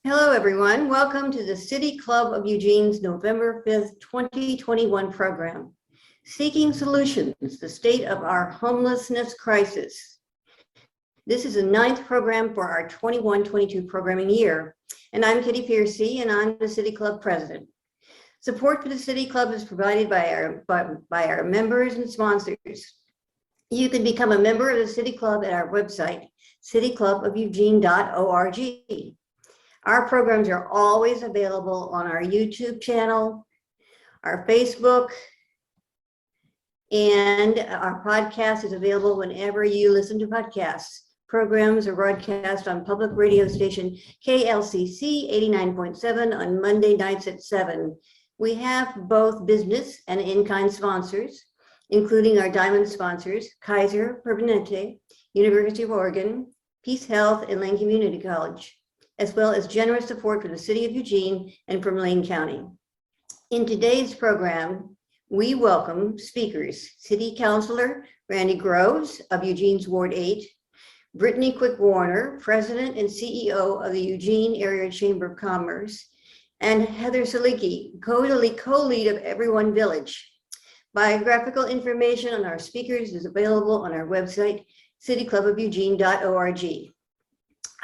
Hello, everyone. Welcome to the City Club of Eugene's November 5th, 2021 program, Seeking Solutions, the State of Our Homelessness Crisis. This is the 9th program for our 21-22 programming year, and I'm Kitty Piercy, and I'm the City Club President. Support for the City Club is provided by our members and sponsors. You can become a member of the City Club at our website, cityclubofueugene.org. Our programs are always available on our YouTube channel, our Facebook, and our podcast is available whenever you listen to podcasts. Programs are broadcast on public radio station KLCC 89.7 on Monday nights at 7. We have both business and in-kind sponsors, including our diamond sponsors, Kaiser Permanente, University of Oregon, Peace Health, and Lane Community College, as well as generous support from the City of Eugene and from Lane County. In today's program, we welcome speakers, City Councilor Randy Groves of Eugene's Ward 8, Brittany Quick-Warner, President and CEO of the Eugene Area Chamber of Commerce, and Heather Sielicki, co-lead of Everyone Village. Biographical information on our speakers is available on our website, cityclubofueugene.org.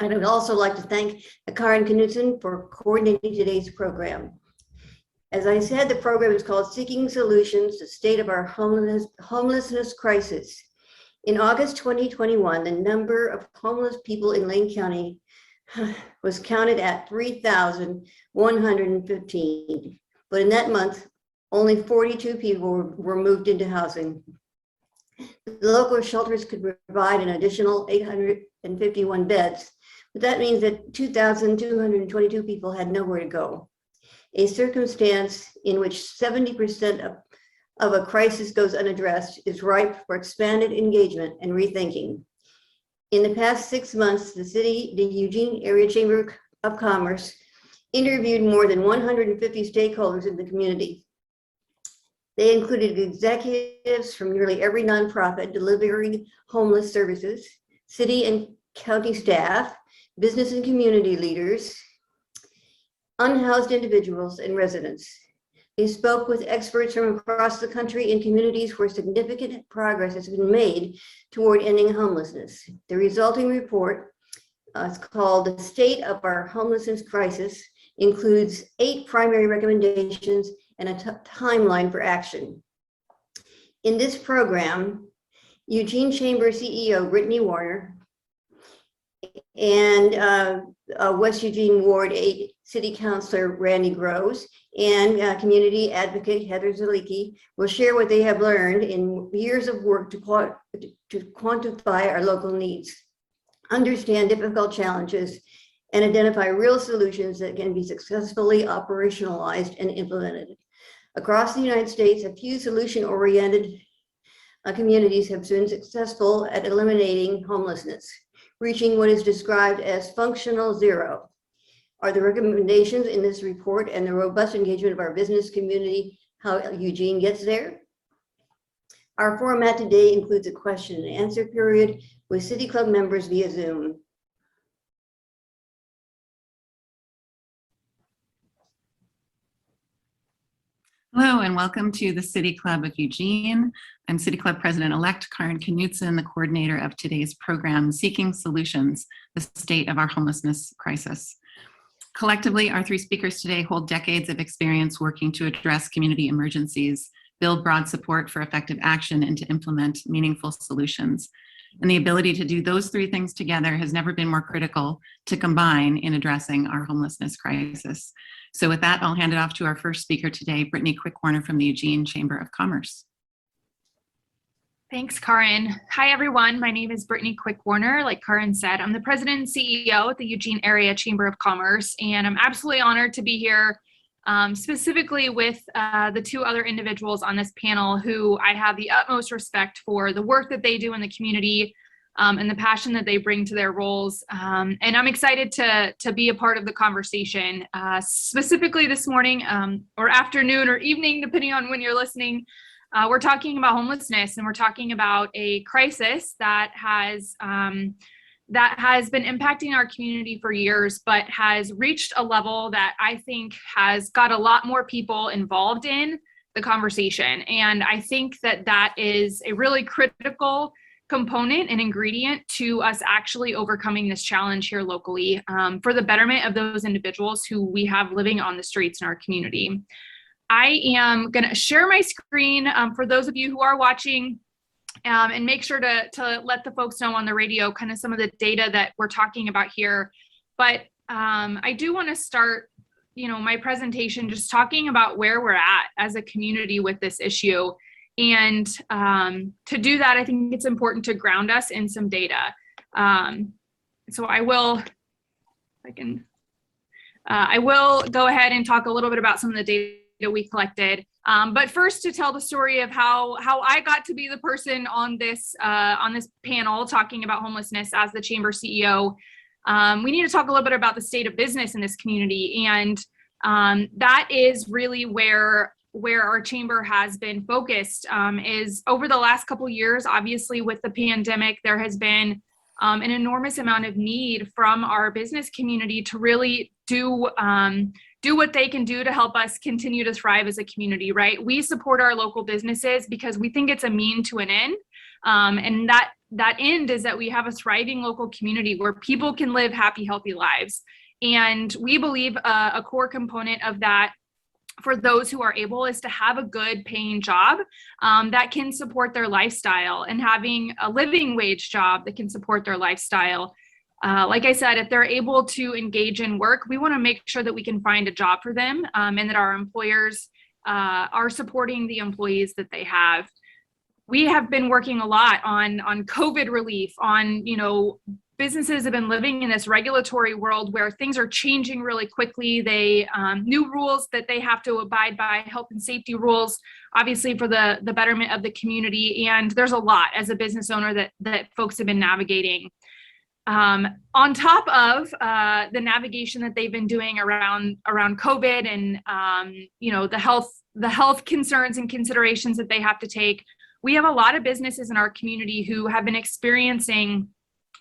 I would also like to thank Karen Knutson for coordinating today's program. As I said, the program is called Seeking Solutions, the State of Our Homelessness Crisis. In August 2021, the number of homeless people in Lane County was counted at 3,115. But in that month, only 42 people were moved into housing. The local shelters could provide an additional 851 beds, but that means that 2,222 people had nowhere to go. A circumstance in which 70% of a crisis goes unaddressed is ripe for expanded engagement and rethinking. In the past 6 months, the Eugene Area Chamber of Commerce interviewed more than 150 stakeholders in the community. They included executives from nearly every nonprofit delivering homeless services, city and county staff, business and community leaders, unhoused individuals, and residents. They spoke with experts from across the country in communities where significant progress has been made toward ending homelessness. The resulting report, it's called The State of Our Homelessness Crisis, includes 8 primary recommendations and a timeline for action. In this program, Eugene Chamber CEO Brittany Quick-Warner and West Eugene Ward 8 City Councilor Randy Groves and community advocate Heather Sielicki will share what they have learned in years of work to quantify our local needs, understand difficult challenges, and identify real solutions that can be successfully operationalized and implemented. Across the United States, a few solution-oriented communities have been successful at eliminating homelessness, reaching what is described as functional zero. Are the recommendations in this report and the robust engagement of our business community how Eugene gets there? Our format today includes a question and answer period with City Club members via Zoom. Hello and welcome to the City Club of Eugene. I'm City Club President-elect Karen Knutson, the coordinator of today's program, Seeking Solutions, the State of Our Homelessness Crisis. Collectively, our 3 speakers today hold decades of experience working to address community emergencies, build broad support for effective action, and to implement meaningful solutions. And the ability to do those 3 things together has never been more critical to combine in addressing our homelessness crisis. So with that, I'll hand it off to our first speaker today, Brittany Quick-Warner from the Eugene Chamber of Commerce. Thanks, Karen. Hi, everyone. My name is Brittany Quick-Warner. Like Karen said, I'm the president and CEO at the Eugene Area Chamber of Commerce, and I'm absolutely honored to be here specifically with the 2 other individuals on this panel who I have the utmost respect for the work that they do in the community and the passion that they bring to their roles. And I'm excited to be a part of the conversation. Specifically this morning or afternoon or evening, depending on when you're listening, we're talking about homelessness, and we're talking about a crisis that has that has been impacting our community for years, but has reached a level that I think has got a lot more people involved in the conversation. And I think that that is a really critical component and ingredient to us actually overcoming this challenge here locally, for the betterment of those individuals who we have living on the streets in our community. I am going to share my screen for those of you who are watching, and make sure to let the folks know on the radio kind of some of the data that we're talking about here. But I do want to start, my presentation just talking about where we're at as a community with this issue. And to do that, I think it's important to ground us in some data. So I will go ahead and talk a little bit about some of the data we collected. But first, to tell the story of how I got to be the person on this panel talking about homelessness as the Chamber CEO, we need to talk a little bit about the state of business in this community, and that is really where our chamber has been focused. Is over the last couple of years, obviously with the pandemic, there has been an enormous amount of need from our business community to really do what they can do to help us continue to thrive as a community, right? We support our local businesses because we think it's a mean to an end. And that end is that we have a thriving local community where people can live happy, healthy lives. And we believe a core component of that for those who are able is to have a good paying job that can support their lifestyle, and having a living wage job that can support their lifestyle. Like I said, if they're able to engage in work, we want to make sure that we can find a job for them, and that our employers are supporting the employees that they have. We have been working a lot on COVID relief, on, businesses have been living in this regulatory world where things are changing really quickly. They new rules that they have to abide by, health and safety rules, obviously for the betterment of the community. And there's a lot as a business owner that folks have been navigating. On top of the navigation that they've been doing around COVID and the health concerns and considerations that they have to take, we have a lot of businesses in our community who have been experiencing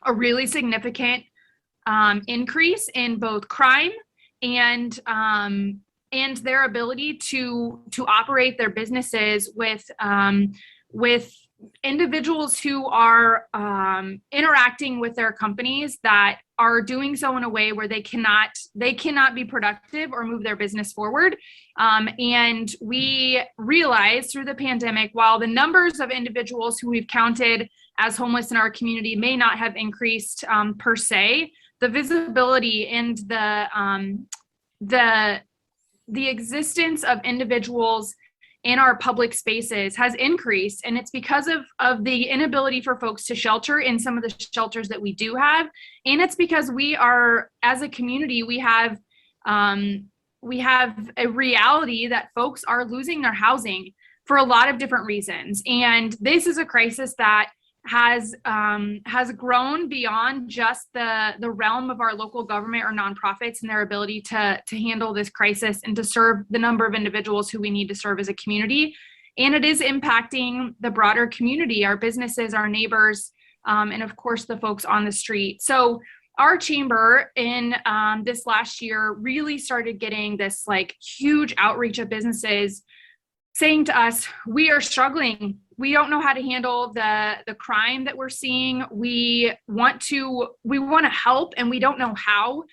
a really significant increase in both crime and their ability to operate their businesses with individuals who are interacting with their companies that are doing so in a way where they cannot be productive or move their business forward. And we realized through the pandemic, while the numbers of individuals who we've counted as homeless in our community may not have increased per se, the visibility and the existence of individuals in our public spaces has increased. And it's because of the inability for folks to shelter in some of the shelters that we do have. And it's because we are, as a community, we have a reality that folks are losing their housing for a lot of different reasons. And this is a crisis that has grown beyond just the realm of our local government or nonprofits and their ability to handle this crisis and to serve the number of individuals who we need to serve as a community. And it is impacting the broader community, our businesses, our neighbors, and of course the folks on the street. So our chamber in this last year really started getting this huge outreach of businesses saying to us, we are struggling. We don't know how to handle the crime that we're seeing. We want to help, and we don't know how.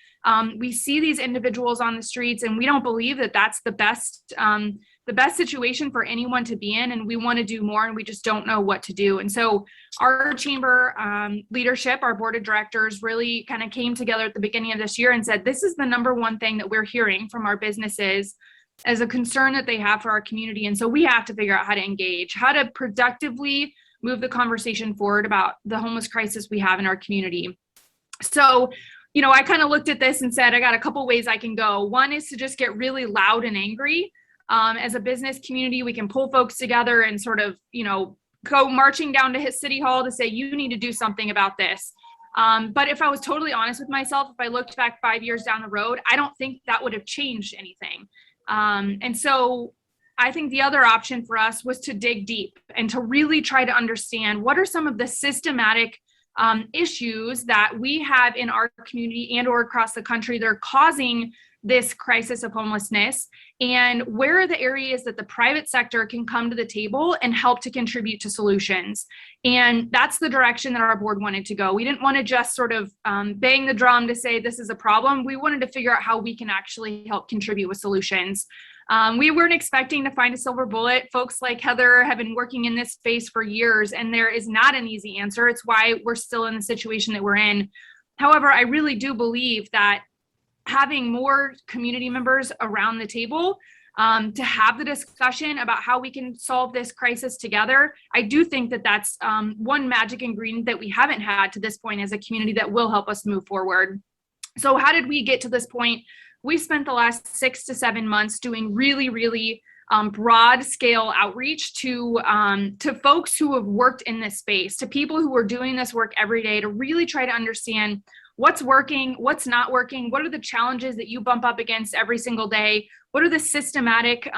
We see these individuals on the streets, and we don't believe that that's the best situation for anyone to be in. And we want to do more, and we just don't know what to do. And so our chamber leadership, our board of directors, really kind of came together at the beginning of this year and said, this is the number one thing that we're hearing from our businesses as a concern that they have for our community. And so we have to figure out how to engage, how to productively move the conversation forward about the homeless crisis we have in our community. So, I kind of looked at this and said, I got a couple ways I can go. One is to just get really loud and angry. As a business community, we can pull folks together and sort of, go marching down to City Hall to say, you need to do something about this. But if I was totally honest with myself, if I looked back 5 years down the road, I don't think that would have changed anything. And so I think the other option for us was to dig deep and to really try to understand what are some of the systematic issues that we have in our community and or across the country that are causing this crisis of homelessness, and where are the areas that the private sector can come to the table and help to contribute to solutions. And that's the direction that our board wanted to go. We didn't want to just sort of bang the drum to say this is a problem. We wanted to figure out how we can actually help contribute with solutions. We weren't expecting to find a silver bullet. Folks like Heather have been working in this space for years, and there is not an easy answer. It's why we're still in the situation that we're in. However, I really do believe that having more community members around the table to have the discussion about how we can solve this crisis together, I do think that that's one magic ingredient that we haven't had to this point as a community that will help us move forward. So how did we get to this point? We spent the last 6 to 7 months doing really broad scale outreach to folks who have worked in this space, to people who are doing this work every day, to really try to understand what's working, what's not working, what are the challenges that you bump up against every single day, what are the systematic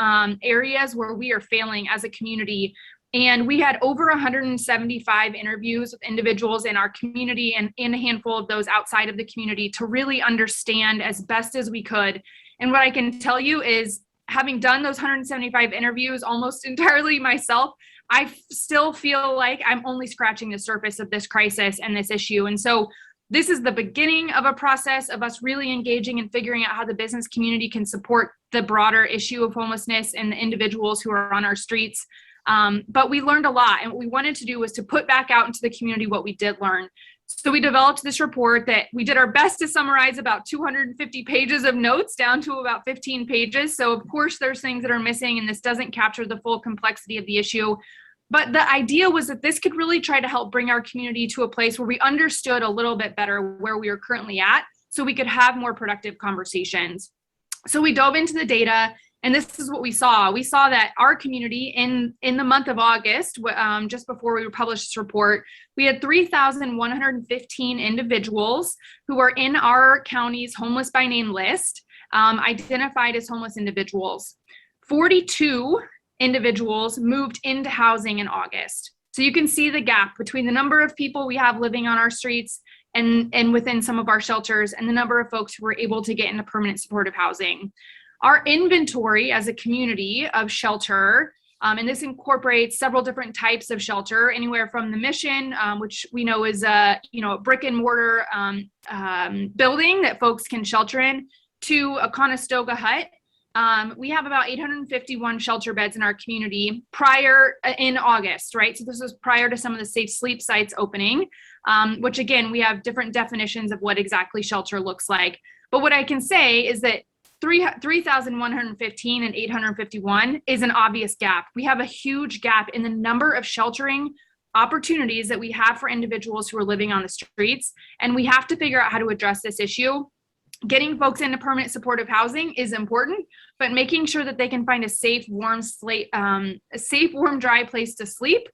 areas where we are failing as a community. And we had over 175 interviews with individuals in our community and a handful of those outside of the community to really understand as best as we could. And what I can tell you is, having done those 175 interviews almost entirely myself, I still feel like I'm only scratching the surface of this crisis and this issue. And so this is the beginning of a process of us really engaging and figuring out how the business community can support the broader issue of homelessness and the individuals who are on our streets. But we learned a lot, and what we wanted to do was to put back out into the community what we did learn. So we developed this report that we did our best to summarize about 250 pages of notes down to about 15 pages. So of course there's things that are missing, and this doesn't capture the full complexity of the issue. But the idea was that this could really try to help bring our community to a place where we understood a little bit better where we are currently at, so we could have more productive conversations. So we dove into the data, and this is what we saw. We saw that our community in the month of August, just before we published this report, we had 3,115 individuals who are in our county's homeless by name list, identified as homeless individuals. 42 individuals moved into housing in August. So you can see the gap between the number of people we have living on our streets and within some of our shelters, and the number of folks who were able to get into permanent supportive housing. Our inventory as a community of shelter, and this incorporates several different types of shelter, anywhere from the Mission, which we know is a brick and mortar building that folks can shelter in, to a Conestoga hut. We have about 851 shelter beds in our community in August, right? So this was prior to some of the safe sleep sites opening, which again, we have different definitions of what exactly shelter looks like. But what I can say is that 3,115 and 851 is an obvious gap. We have a huge gap in the number of sheltering opportunities that we have for individuals who are living on the streets, and we have to figure out how to address this issue. Getting folks into permanent supportive housing is important, but making sure that they can find a safe, warm, dry place to sleep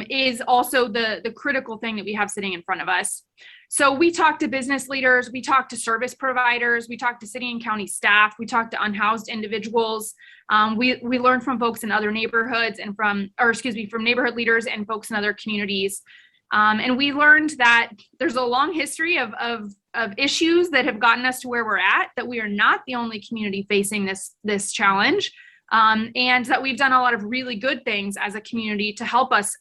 is also the critical thing that we have sitting in front of us. So we talked to business leaders, we talked to service providers, we talked to city and county staff, we talked to unhoused individuals. We learned from folks in other neighborhoods and from neighborhood leaders and folks in other communities. And we learned that there's a long history of issues that have gotten us to where we're at, that we are not the only community facing this challenge, and that we've done a lot of really good things as a community to help us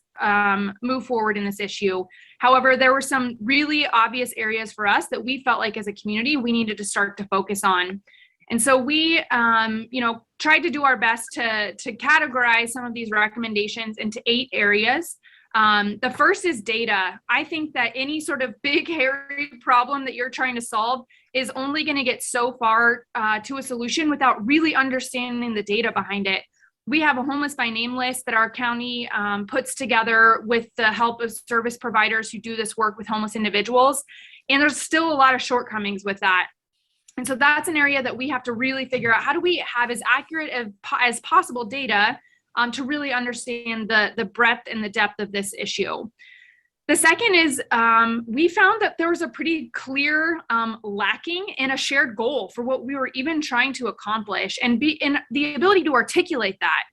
move forward in this issue. However, there were some really obvious areas for us that we felt like as a community we needed to start to focus on. And so we tried to do our best to categorize some of these recommendations into 8 areas. The first is data. I think that any sort of big, hairy problem that you're trying to solve is only going to get so far to a solution without really understanding the data behind it. We have a homeless by name list that our county puts together with the help of service providers who do this work with homeless individuals. And there's still a lot of shortcomings with that. And so that's an area that we have to really figure out, how do we have as accurate as possible data to really understand the breadth and the depth of this issue. The second is we found that there was a pretty clear lacking in a shared goal for what we were even trying to accomplish, and the ability to articulate that.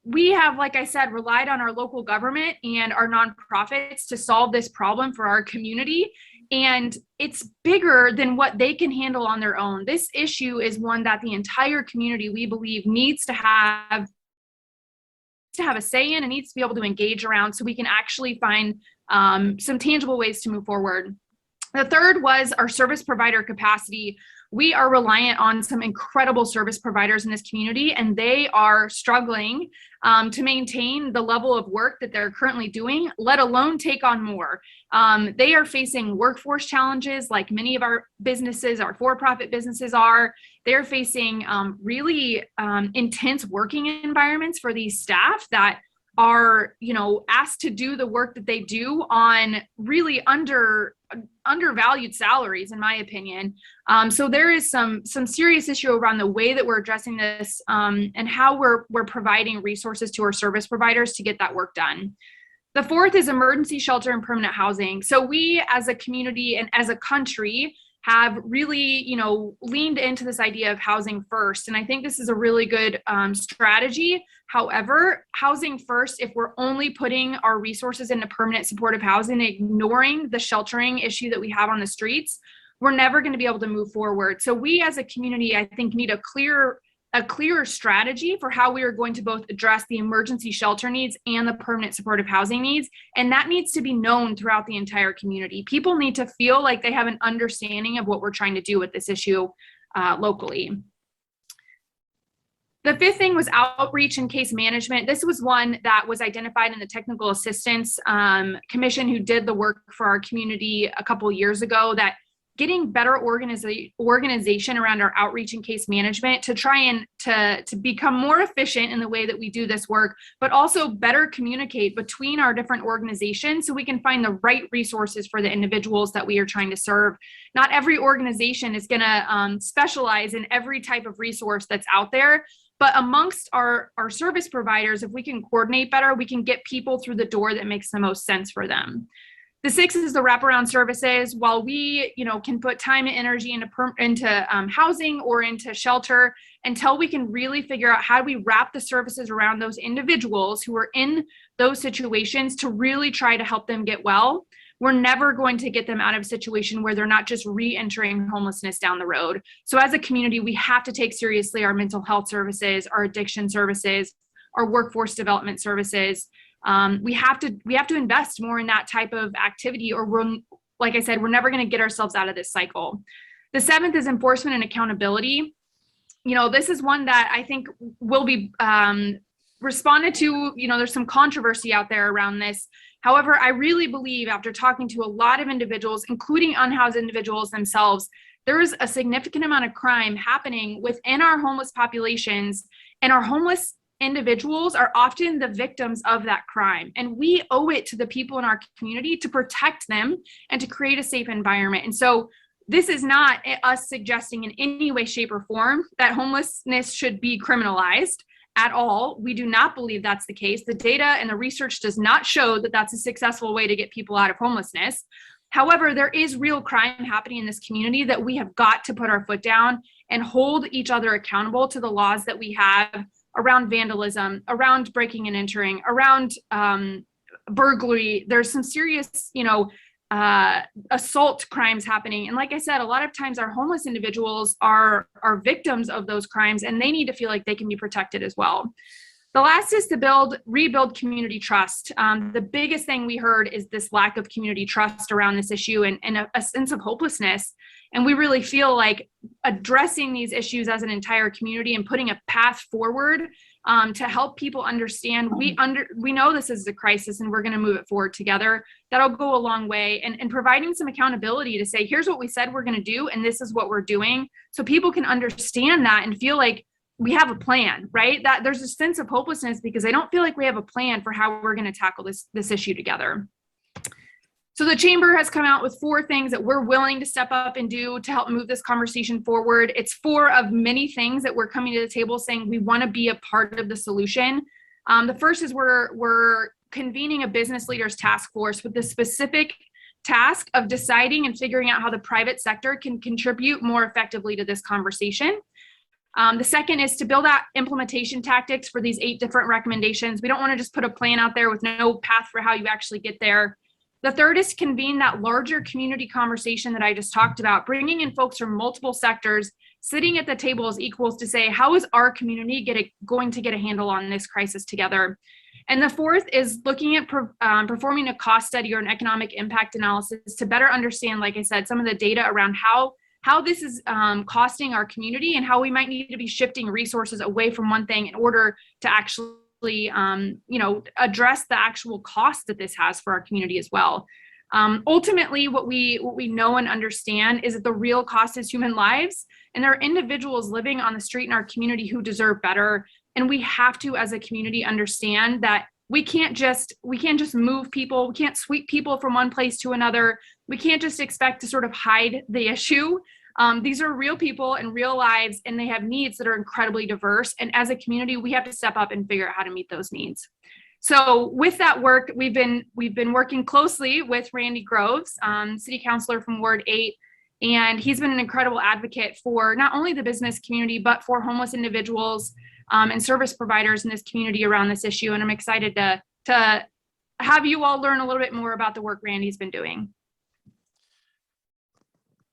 we have, like I said, relied on our local government and our nonprofits to solve this problem for our community. And it's bigger than what they can handle on their own. This issue is one that the entire community, we believe, needs to have a say in and needs to be able to engage around so we can actually find some tangible ways to move forward. The third was our service provider capacity. We are reliant on some incredible service providers in this community, and they are struggling to maintain the level of work that they're currently doing, let alone take on more. They are facing workforce challenges like many of our businesses, our for-profit businesses are. They're facing really intense working environments for these staff that are, asked to do the work that they do on really undervalued salaries, in my opinion. So there is some serious issue around the way that we're addressing this and how we're providing resources to our service providers to get that work done. The fourth is emergency shelter and permanent housing. So we as a community and as a country have really, leaned into this idea of housing first. And I think this is a really good strategy. However, housing first, if we're only putting our resources into permanent supportive housing, ignoring the sheltering issue that we have on the streets, we're never going to be able to move forward. So we as a community, I think, need a clearer strategy for how we are going to both address the emergency shelter needs and the permanent supportive housing needs. And that needs to be known throughout the entire community. People need to feel like they have an understanding of what we're trying to do with this issue locally. The fifth thing was outreach and case management. This was one that was identified in the Technical Assistance Commission who did the work for our community a couple years ago, that getting better organization around our outreach and case management to try and to become more efficient in the way that we do this work, but also better communicate between our different organizations so we can find the right resources for the individuals that we are trying to serve. Not every organization is going to specialize in every type of resource that's out there, but amongst our service providers, if we can coordinate better, we can get people through the door that makes the most sense for them. The sixth is the wraparound services. While we, can put time and energy into housing or into shelter, until we can really figure out how do we wrap the services around those individuals who are in those situations to really try to help them get well, we're never going to get them out of a situation where they're not just re-entering homelessness down the road. So as a community, we have to take seriously our mental health services, our addiction services, our workforce development services. We have to invest more in that type of activity, or like I said, we're never going to get ourselves out of this cycle. The seventh is enforcement and accountability. This is one that I think will be responded to. There's some controversy out there around this. However, I really believe, after talking to a lot of individuals, including unhoused individuals themselves, there is a significant amount of crime happening within our homeless populations, and our homeless individuals are often the victims of that crime. And we owe it to the people in our community to protect them and to create a safe environment. And so this is not us suggesting in any way, shape, or form that homelessness should be criminalized at all. We do not believe that's the case. The data and the research does not show that that's a successful way to get people out of homelessness. However, there is real crime happening in this community that we have got to put our foot down and hold each other accountable to the laws that we have around vandalism, around breaking and entering, around burglary. There's some serious, assault crimes happening. And like I said, a lot of times our homeless individuals are victims of those crimes, and they need to feel like they can be protected as well. The last is to rebuild community trust. The biggest thing we heard is this lack of community trust around this issue and a sense of hopelessness. And we really feel like addressing these issues as an entire community and putting a path forward to help people understand we know this is a crisis and we're going to move it forward together. That'll go a long way. And providing some accountability to say, here's what we said we're going to do, and this is what we're doing, so people can understand that and feel like we have a plan, right? That there's a sense of hopelessness because I don't feel like we have a plan for how we're going to tackle this issue together. So the chamber has come out with 4 things that we're willing to step up and do to help move this conversation forward. It's 4 of many things that we're coming to the table saying we want to be a part of the solution. The first is we're convening a business leaders task force with the specific task of deciding and figuring out how the private sector can contribute more effectively to this conversation. The second is to build out implementation tactics for these 8 different recommendations. We don't want to just put a plan out there with no path for how you actually get there. The third is convene that larger community conversation that I just talked about, bringing in folks from multiple sectors, sitting at the table as equals to say, how is our community going to get a handle on this crisis together? And the fourth is looking at performing a cost study or an economic impact analysis to better understand, like I said, some of the data around how this is costing our community and how we might need to be shifting resources away from one thing in order to actually address the actual cost that this has for our community as well. Ultimately, what we know and understand is that the real cost is human lives, and there are individuals living on the street in our community who deserve better. And we have to, as a community, understand that we can't just move people. We can't sweep people from one place to another. We can't just expect to sort of hide the issue. These are real people and real lives, and they have needs that are incredibly diverse. And as a community, we have to step up and figure out how to meet those needs. So with that work, we've been working closely with Randy Groves, City Councilor from Ward 8, and he's been an incredible advocate for not only the business community, but for homeless individuals and service providers in this community around this issue. And I'm excited to have you all learn a little bit more about the work Randy's been doing.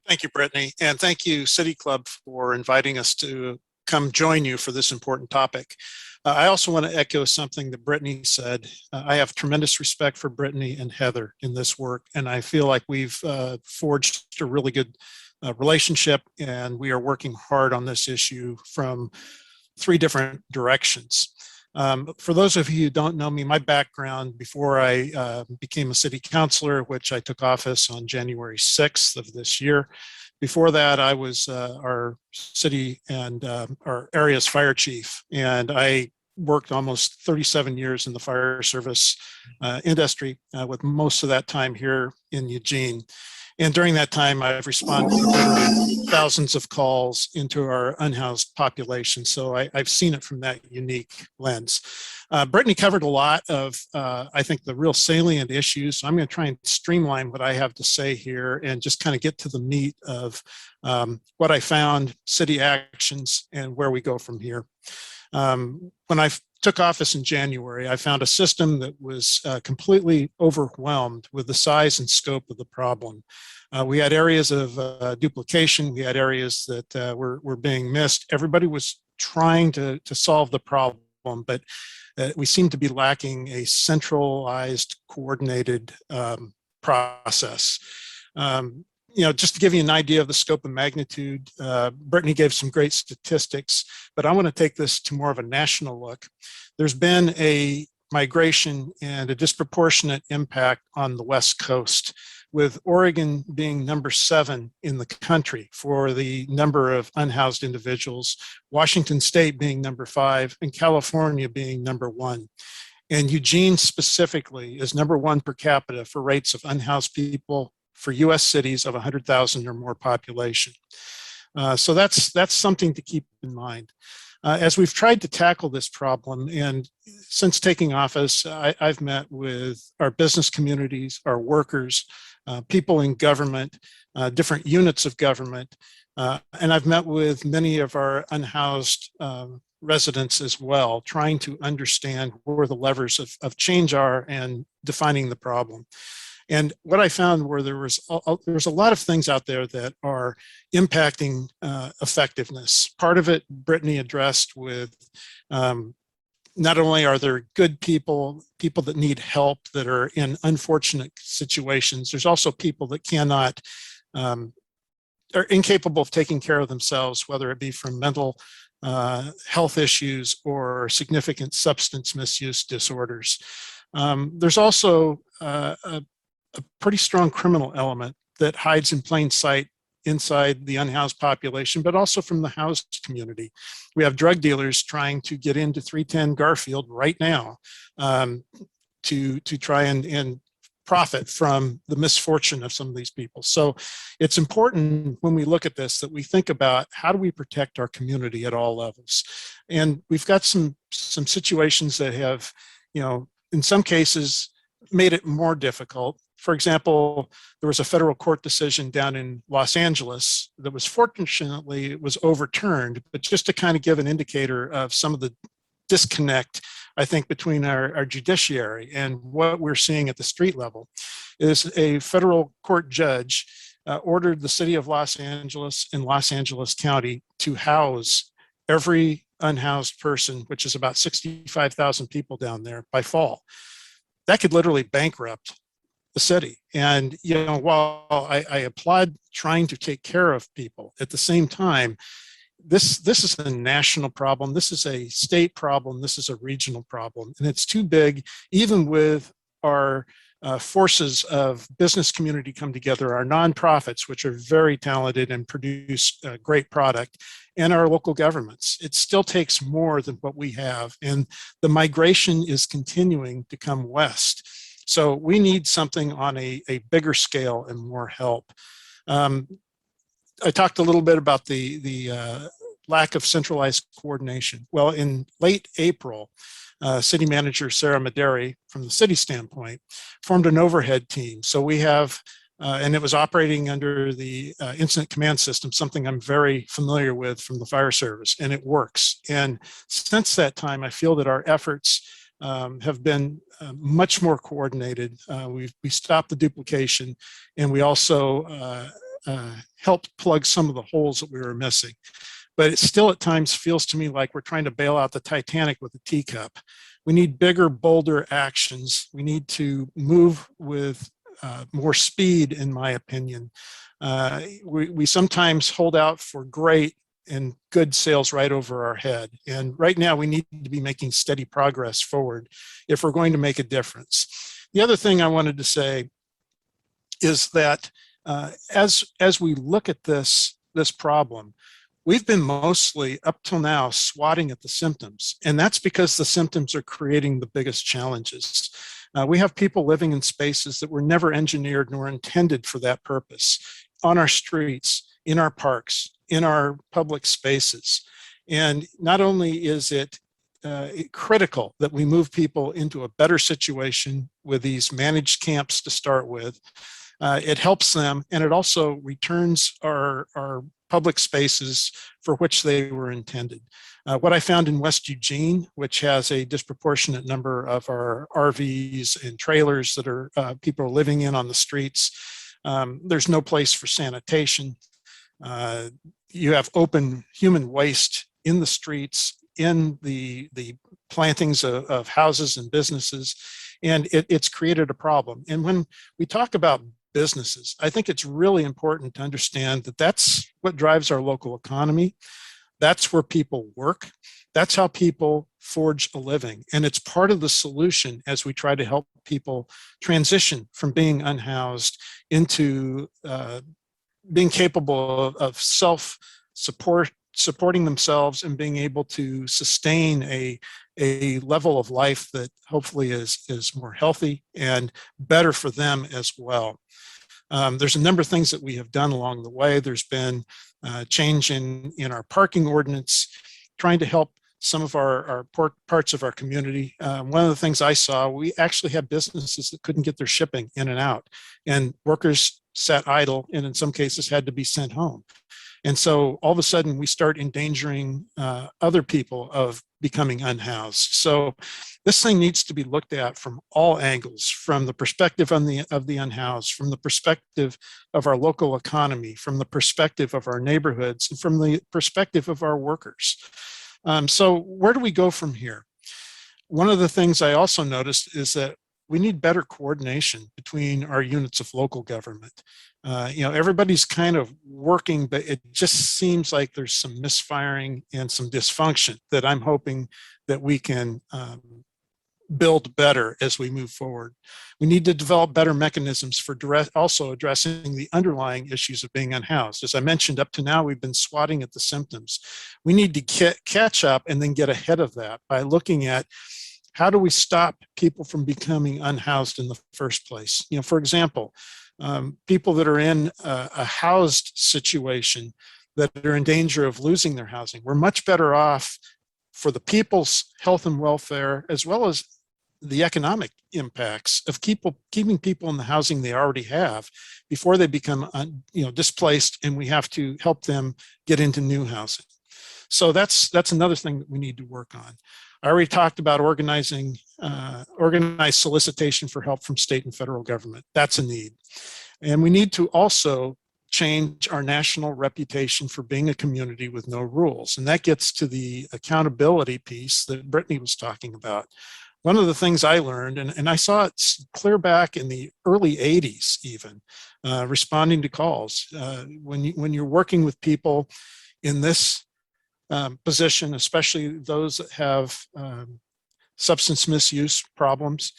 Thank you, Brittany, and thank you, City Club, for inviting us to come join you for this important topic. I also want to echo something that Brittany said. I have tremendous respect for Brittany and Heather in this work, and I feel like we've forged a really good relationship, and we are working hard on this issue from 3 different directions. For those of you who don't know me, my background before I became a city councilor, which I took office on January 6th of this year. Before that, I was our city and our area's fire chief, and I worked almost 37 years in the fire service industry, with most of that time here in Eugene. And during that time, I've responded to literally thousands of calls into our unhoused population. So I've seen it from that unique lens. Brittany covered a lot of, I think, the real salient issues. So I'm going to try and streamline what I have to say here and just kind of get to the meat of what I found, city actions, and where we go from here. When I took office in January, I found a system that was completely overwhelmed with the size and scope of the problem. We had areas of duplication. We had areas that were being missed. Everybody was trying to solve the problem, but we seemed to be lacking a centralized, coordinated process. Just to give you an idea of the scope and magnitude, Brittany gave some great statistics, but I want to take this to more of a national look. There's been a migration and a disproportionate impact on the West Coast, with Oregon being number 7 in the country for the number of unhoused individuals, Washington State being number 5, and California being number 1. And Eugene specifically is number 1 per capita for rates of unhoused people for US cities of 100,000 or more population. So that's something to keep in mind. As we've tried to tackle this problem, and since taking office, I've met with our business communities, our workers, people in government, different units of government, and I've met with many of our unhoused residents as well, trying to understand where the levers of change are and defining the problem. And what I found were there was a lot of things out there that are impacting effectiveness. Part of it Brittany addressed with not only are there good people that need help that are in unfortunate situations, there's also people that cannot, are incapable of taking care of themselves, whether it be from mental health issues or significant substance misuse disorders. There's also a pretty strong criminal element that hides in plain sight inside the unhoused population, but also from the housed community. We have drug dealers trying to get into 310 Garfield right now to try and profit from the misfortune of some of these people. So it's important when we look at this that we think about how do we protect our community at all levels. And we've got some situations that have, in some cases, made it more difficult. For example, there was a federal court decision down in Los Angeles that was fortunately, it was overturned, but just to kind of give an indicator of some of the disconnect, I think, between our judiciary and what we're seeing at the street level, is a federal court judge ordered the city of Los Angeles and Los Angeles County to house every unhoused person, which is about 65,000 people down there, by fall. That could literally bankrupt the city. And, while I applaud trying to take care of people, at the same time, this is a national problem. This is a state problem. This is a regional problem. And it's too big, even with our forces of business community come together, our nonprofits, which are very talented and produce great product, and our local governments. It still takes more than what we have. And the migration is continuing to come west. So we need something on a bigger scale and more help. I talked a little bit about the lack of centralized coordination. Well, in late April, City Manager Sarah Maderi, from the city standpoint, formed an overhead team. So we have, and it was operating under the incident command system, something I'm very familiar with from the fire service, and it works. And since that time, I feel that our efforts have been much more coordinated. We stopped the duplication, and we also helped plug some of the holes that we were missing. But it still at times feels to me like we're trying to bail out the Titanic with a teacup. We need bigger, bolder actions. We need to move with more speed, in my opinion. We sometimes hold out for great and good sales right over our head. And right now we need to be making steady progress forward if we're going to make a difference. The other thing I wanted to say is that as we look at this problem, we've been mostly, up till now, swatting at the symptoms. And that's because the symptoms are creating the biggest challenges. We have people living in spaces that were never engineered nor intended for that purpose, on our streets, in our parks, in our public spaces. And not only is it critical that we move people into a better situation with these managed camps to start with, it helps them, and it also returns our public spaces for which they were intended. What I found in West Eugene, which has a disproportionate number of our RVs and trailers that are people are living in on the streets, there's no place for sanitation. You have open human waste in the streets, in the plantings of houses and businesses, and it's created a problem. And when we talk about businesses, I think it's really important to understand that that's what drives our local economy. That's where people work. That's how people forge a living. And it's part of the solution as we try to help people transition from being unhoused into being capable of supporting themselves and being able to sustain a level of life that hopefully is more healthy and better for them as well. There's a number of things that we have done along the way. There's been change in our parking ordinance, trying to help some of our parts of our community. One of the things I saw, we actually had businesses that couldn't get their shipping in and out, and workers sat idle and in some cases had to be sent home. And so all of a sudden we start endangering other people of becoming unhoused. So this thing needs to be looked at from all angles, from the perspective of the unhoused, from the perspective of our local economy, from the perspective of our neighborhoods, and from the perspective of our workers. So where do we go from here? One of the things I also noticed is that we need better coordination between our units of local government. Everybody's kind of working, but it just seems like there's some misfiring and some dysfunction that I'm hoping that we can build better as we move forward. We need to develop better mechanisms for also addressing the underlying issues of being unhoused. As I mentioned, up to now, we've been swatting at the symptoms. We need to catch up and then get ahead of that by looking at how do we stop people from becoming unhoused in the first place? For example, people that are in a housed situation that are in danger of losing their housing. We're much better off for the people's health and welfare, as well as the economic impacts of keeping people in the housing they already have before they become displaced, and we have to help them get into new housing. So that's another thing that we need to work on. I already talked about organized solicitation for help from state and federal government. That's a need. And we need to also change our national reputation for being a community with no rules. And that gets to the accountability piece that Brittany was talking about. One of the things I learned, and I saw it clear back in the early 80s even, responding to calls. When you're working with people in this position, especially those that have substance misuse problems,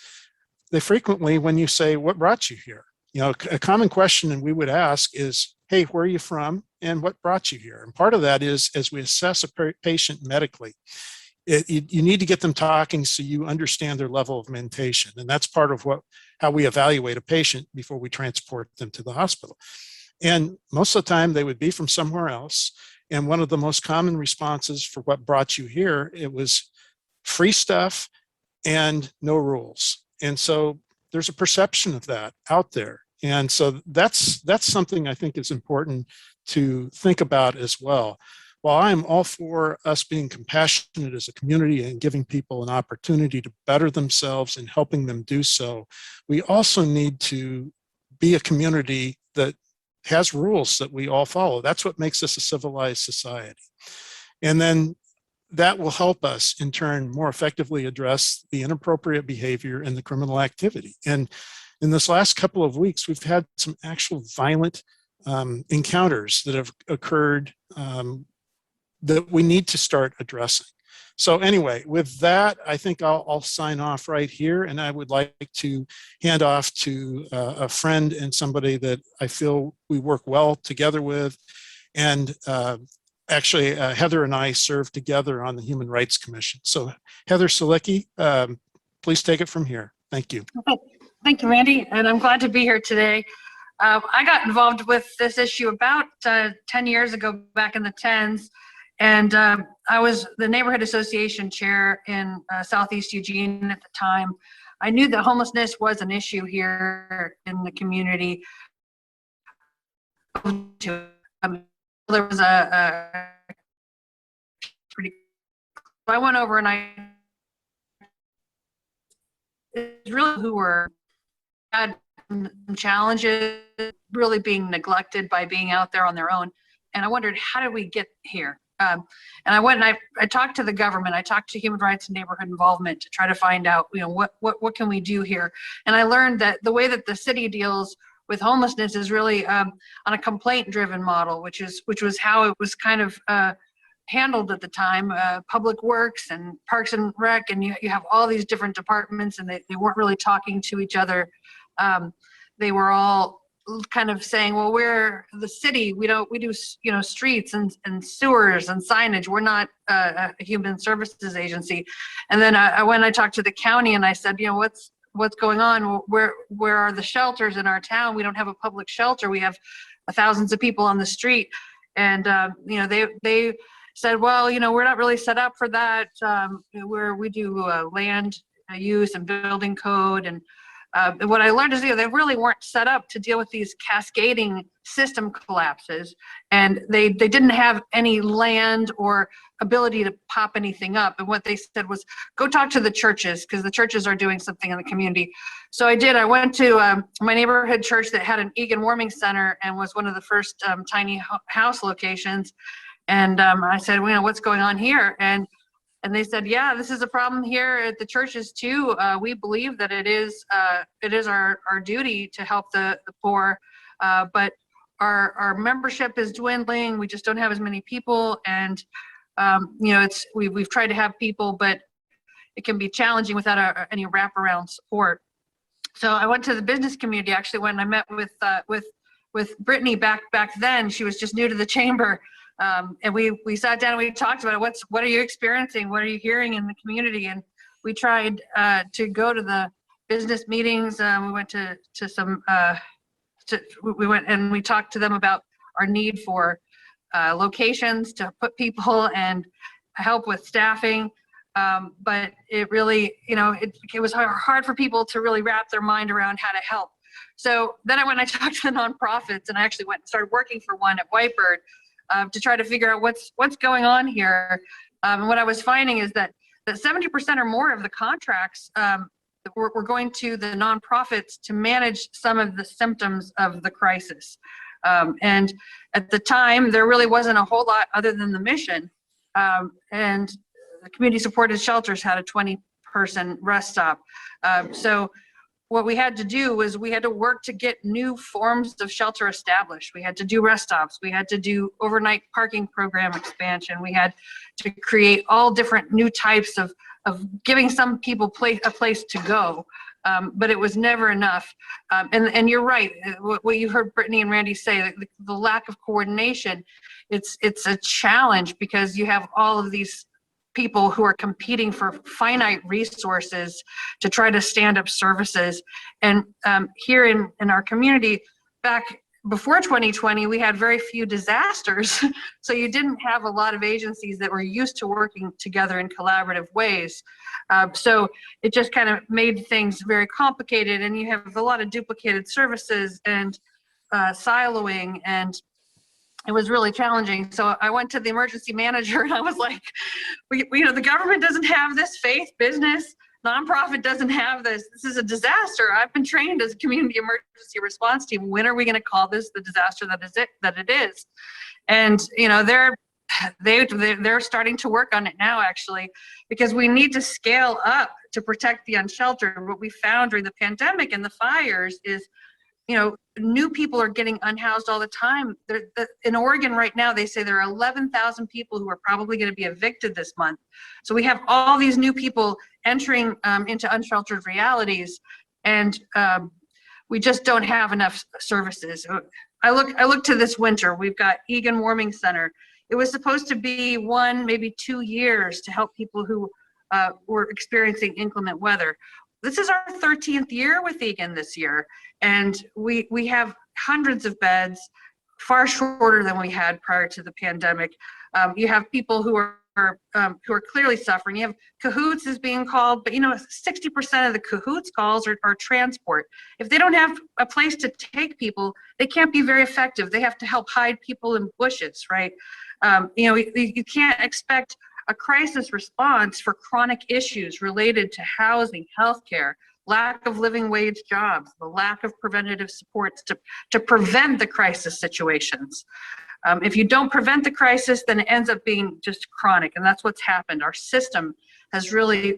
they frequently, when you say, what brought you here? A common question and we would ask is, hey, where are you from and what brought you here? And part of that is, as we assess a patient medically, you need to get them talking so you understand their level of mentation. And that's part of how we evaluate a patient before we transport them to the hospital. And most of the time they would be from somewhere else. And one of the most common responses for what brought you here, it was free stuff and no rules. And so there's a perception of that out there. And so that's something I think is important to think about as well. While I'm all for us being compassionate as a community and giving people an opportunity to better themselves and helping them do so, we also need to be a community that has rules that we all follow. That's what makes us a civilized society. And then that will help us in turn more effectively address the inappropriate behavior and the criminal activity. And in this last couple of weeks, we've had some actual violent encounters that have occurred that we need to start addressing. So anyway, with that, I think I'll sign off right here, and I would like to hand off to a friend and somebody that I feel we work well together with. And actually, Heather and I serve together on the Human Rights Commission. So Heather Sielicki, please take it from here. Thank you. Thank you, Randy, and I'm glad to be here today. I got involved with this issue about 10 years ago, back in the 10s, and I was the neighborhood association chair in Southeast Eugene at the time. I knew that homelessness was an issue here in the community. There was a pretty, I went over and it's really who were had challenges, really being neglected by being out there on their own. And I wondered, how did we get here? And I went and I talked to the government. I talked to Human Rights and Neighborhood Involvement to try to find out, what can we do here? And I learned that the way that the city deals with homelessness is really on a complaint-driven model, which was how it was kind of handled at the time. Public Works and Parks and Rec, and you have all these different departments, and they weren't really talking to each other. They were all kind of saying, well, we're the city, we do streets and sewers and signage, we're not a human services agency. And then when I talked to the county and I said, what's going on? Where are the shelters in our town? We don't have a public shelter. We have thousands of people on the street. And they said, well, we're not really set up for that. We do land use and building code. And what I learned is they really weren't set up to deal with these cascading system collapses, and they didn't have any land or ability to pop anything up. And what they said was, go talk to the churches, because the churches are doing something in the community. So I did. I went to my neighborhood church that had an Egan warming center and was one of the first tiny house locations. And I said, what's going on here? And they said, yeah, this is a problem here at the churches too. We believe that it is our duty to help the poor, but our membership is dwindling. We just don't have as many people, and we've tried to have people, but it can be challenging without any wraparound support. So I went to the business community actually when I met with Brittany back then. She was just new to the chamber. And we sat down and we talked about it. What are you experiencing? What are you hearing in the community? And we tried to go to the business meetings. We went to some, we went and we talked to them about our need for locations to put people and help with staffing. But it really, it was hard for people to really wrap their mind around how to help. So then I talked to the nonprofits, and I actually went and started working for one at Whitebird to try to figure out what's going on here. And what I was finding is that 70% or more of the contracts were going to the nonprofits to manage some of the symptoms of the crisis. And at the time, there really wasn't a whole lot other than the mission. And the community supported shelters had a 20-person rest stop. So what we had to do was we had to work to get new forms of shelter established. We had to do rest stops. We had to do overnight parking program expansion. We had to create all different new types of giving some people a place to go. But it was never enough. And you're right, what you heard Brittany and Randy say, the lack of coordination, it's a challenge because you have all of these people who are competing for finite resources to try to stand up services. And here in our community, back before 2020, we had very few disasters. So you didn't have a lot of agencies that were used to working together in collaborative ways. So it just kind of made things very complicated, and you have a lot of duplicated services and siloing, and it was really challenging. So I went to the emergency manager and I was like, the government doesn't have this, faith, business, nonprofit doesn't have this. This is a disaster. I've been trained as a community emergency response team. When are we going to call this the disaster that it is? And they're starting to work on it now, actually, because we need to scale up to protect the unsheltered. What we found during the pandemic and the fires is, new people are getting unhoused all the time. In Oregon right now, they say there are 11,000 people who are probably going to be evicted this month. So we have all these new people entering into unsheltered realities, and we just don't have enough services. I look to this winter. We've got Egan Warming Center. It was supposed to be 1, maybe 2 years to help people who were experiencing inclement weather. This is our 13th year with Egan this year, and we have hundreds of beds, far shorter than we had prior to the pandemic. You have people who are clearly suffering. You have cahoots is being called, but 60% of the cahoots calls are transport. If they don't have a place to take people, they can't be very effective. They have to help hide people in bushes, right? You can't expect a crisis response for chronic issues related to housing, healthcare, lack of living wage jobs, the lack of preventative supports to prevent the crisis situations. If you don't prevent the crisis, then it ends up being just chronic, and that's what's happened. Our system has really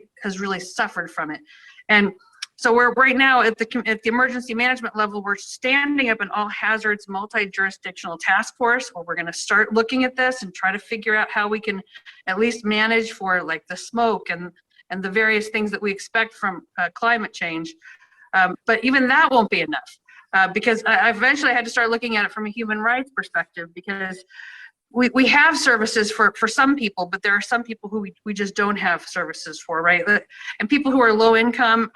suffered from it. And so we're right now at the emergency management level, we're standing up an all hazards multi-jurisdictional task force where we're going to start looking at this and try to figure out how we can at least manage for like the smoke and the various things that we expect from climate change. But even that won't be enough because I eventually had to start looking at it from a human rights perspective, because we have services for some people, but there are some people who we just don't have services for, right? And people who are low income,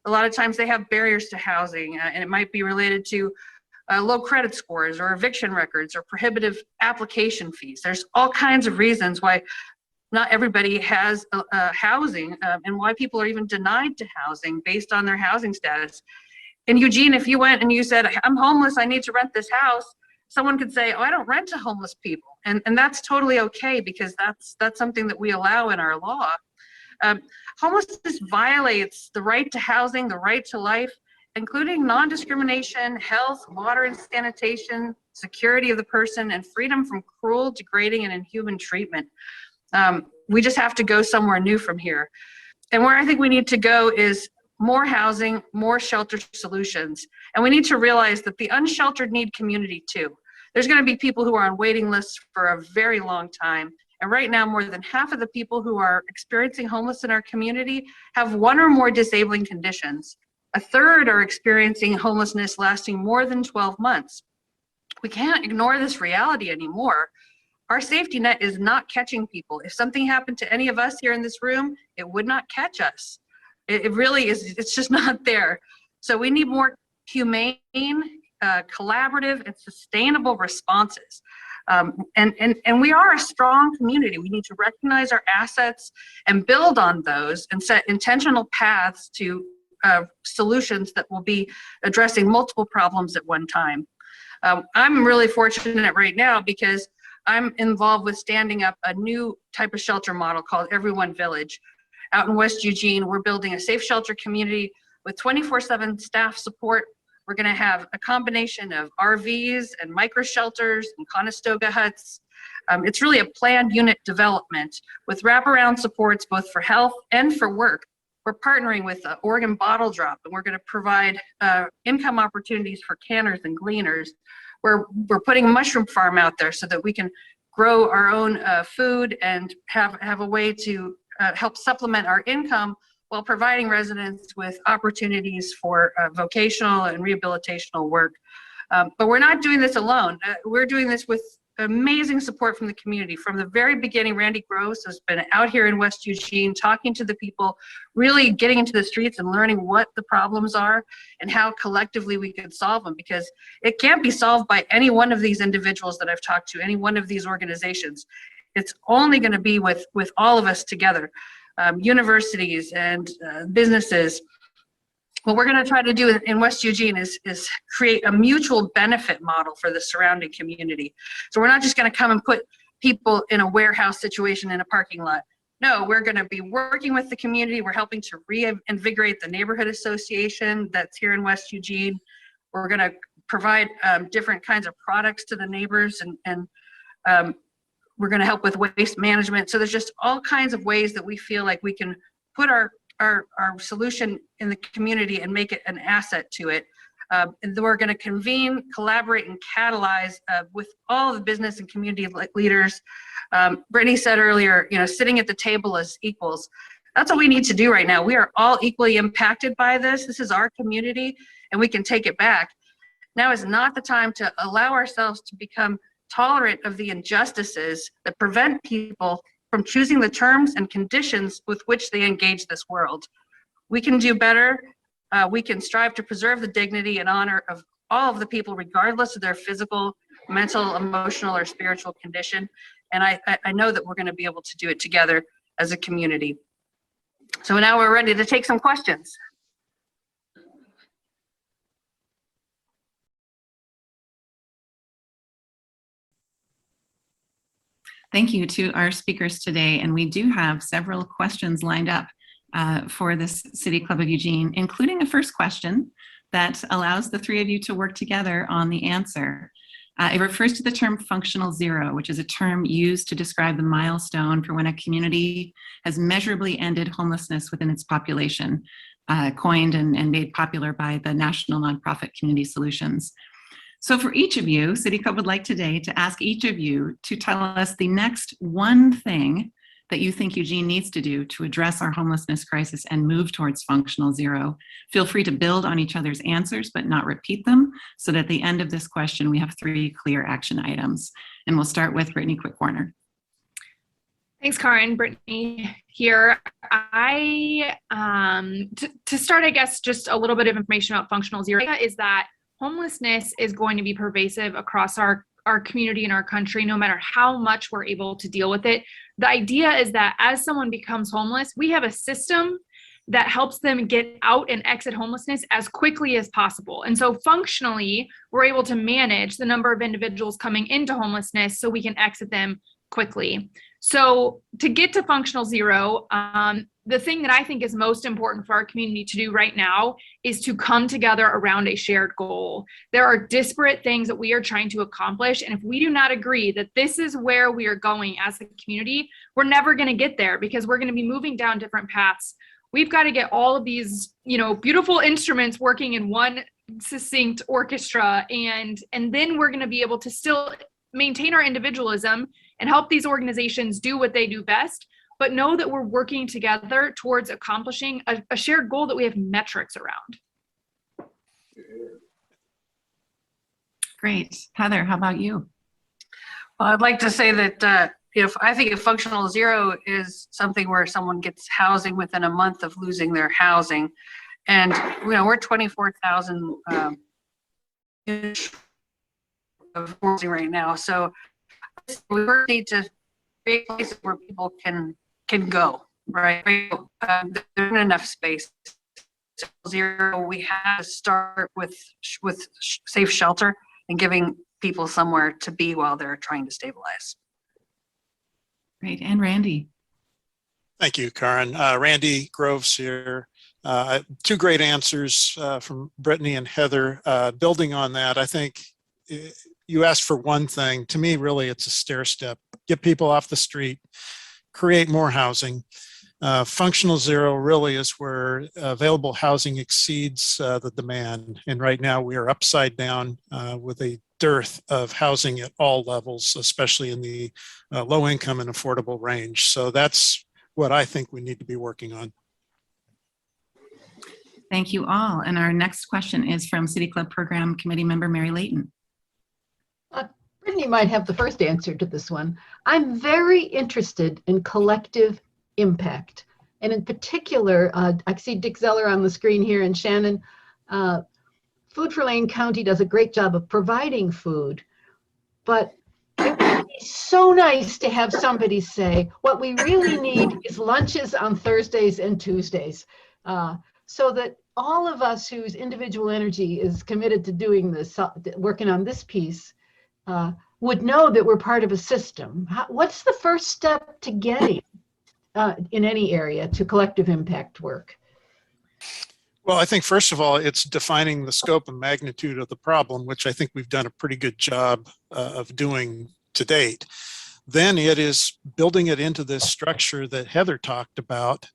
a lot of times they have barriers to housing, and it might be related to low credit scores or eviction records or prohibitive application fees. There's all kinds of reasons why not everybody has housing, and why people are even denied to housing based on their housing status. In Eugene, if you went and you said, I'm homeless, I need to rent this house, someone could say, oh, I don't rent to homeless people. And that's totally okay, because that's something that we allow in our law. Homelessness violates the right to housing, the right to life, including non-discrimination, health, water and sanitation, security of the person, and freedom from cruel, degrading, and inhuman treatment. We just have to go somewhere new from here. And where I think we need to go is more housing, more shelter solutions. And we need to realize that the unsheltered need community too. There's going to be people who are on waiting lists for a very long time. And right now, more than half of the people who are experiencing homeless in our community have one or more disabling conditions. A third are experiencing homelessness lasting more than 12 months. We can't ignore this reality anymore. Our safety net is not catching people. If something happened to any of us here in this room, it would not catch us. It really is, it's just not there. So we need more humane, collaborative, and sustainable responses. And we are a strong community. We need to recognize our assets and build on those and set intentional paths to solutions that will be addressing multiple problems at one time. I'm really fortunate right now because I'm involved with standing up a new type of shelter model called Everyone Village. Out in West Eugene, we're building a safe shelter community with 24/7 staff support. We're going to have a combination of RVs and micro shelters and Conestoga huts. It's really a planned unit development with wraparound supports both for health and for work. We're partnering with Oregon Bottle Drop, and we're going to provide income opportunities for canners and gleaners. We're putting a mushroom farm out there so that we can grow our own food and have a way to help supplement our income while providing residents with opportunities for vocational and rehabilitational work. But we're not doing this alone. We're doing this with amazing support from the community. From the very beginning, Randy Gross has been out here in West Eugene talking to the people, really getting into the streets and learning what the problems are and how collectively we can solve them, because it can't be solved by any one of these individuals that I've talked to, any one of these organizations. It's only going to be with all of us together, universities and businesses. What we're going to try to do in West Eugene is create a mutual benefit model for the surrounding community. So we're not just going to come and put people in a warehouse situation in a parking lot. No, we're going to be working with the community. We're helping to reinvigorate the neighborhood association that's here in West Eugene. We're going to provide different kinds of products to the neighbors, and we're going to help with waste management. So there's just all kinds of ways that we feel like we can put our solution in the community and make it an asset to it. And then we're going to convene, collaborate, and catalyze with all the business and community leaders. Brittany said earlier, sitting at the table as equals. That's what we need to do right now. We are all equally impacted by this. This is our community, and we can take it back. Now is not the time to allow ourselves to become tolerant of the injustices that prevent people from choosing the terms and conditions with which they engage this world. We can do better. We can strive to preserve the dignity and honor of all of the people, regardless of their physical, mental, emotional, or spiritual condition. And I know that we're going to be able to do it together as a community. So now we're ready to take some questions. Thank you to our speakers today. And we do have several questions lined up for this City Club of Eugene, including a first question that allows the three of you to work together on the answer. It refers to the term functional zero, which is a term used to describe the milestone for when a community has measurably ended homelessness within its population, coined and made popular by the national nonprofit Community Solutions. So for each of you, City Club would like today to ask each of you to tell us the next one thing that you think Eugene needs to do to address our homelessness crisis and move towards functional zero. Feel free to build on each other's answers, but not repeat them, so that at the end of this question, we have 3 clear action items. And we'll start with Brittany Quick-Warner. Thanks, Karen. Brittany here. To start, I guess, just a little bit of information about functional zero is that homelessness is going to be pervasive across our community and our country, no matter how much we're able to deal with it. The idea is that as someone becomes homeless, we have a system that helps them get out and exit homelessness as quickly as possible. And so functionally, we're able to manage the number of individuals coming into homelessness so we can exit them quickly. So to get to functional zero, the thing that I think is most important for our community to do right now is to come together around a shared goal. There are disparate things that we are trying to accomplish, and if we do not agree that this is where we are going as a community, we're never going to get there, because we're going to be moving down different paths. We've got to get all of these, beautiful instruments working in one succinct orchestra, and then we're going to be able to still maintain our individualism and help these organizations do what they do best, but know that we're working together towards accomplishing a shared goal that we have metrics around. Great. Heather, how about you? Well, I'd like to say that I think a functional zero is something where someone gets housing within a month of losing their housing. And, we're 24,000 of housing right now. So We first need to create places where people can go, right? There isn't enough space. Zero, we have to start with safe shelter and giving people somewhere to be while they're trying to stabilize. Great. And Randy. Thank you, Karen. Randy Groves here. Two great answers from Brittany and Heather. Building on that, I think you asked for one thing. To me, really, it's a stair step. Get people off the street, create more housing. Functional zero really is where available housing exceeds the demand. And right now we are upside down with a dearth of housing at all levels, especially in the low income and affordable range. So that's what I think we need to be working on. Thank you all. And our next question is from City Club Program Committee Member Mary Layton. Brittany might have the first answer to this one. I'm very interested in collective impact. And in particular, I see Dick Zeller on the screen here, and Shannon. Food for Lane County does a great job of providing food, but it would be so nice to have somebody say, what we really need is lunches on Thursdays and Tuesdays, so that all of us whose individual energy is committed to doing this, working on this piece, would know that we're part of a system. What's the first step to getting in any area to collective impact work? Well, I think first of all, it's defining the scope and magnitude of the problem, which I think we've done a pretty good job of doing to date. Then it is building it into this structure that Heather talked about,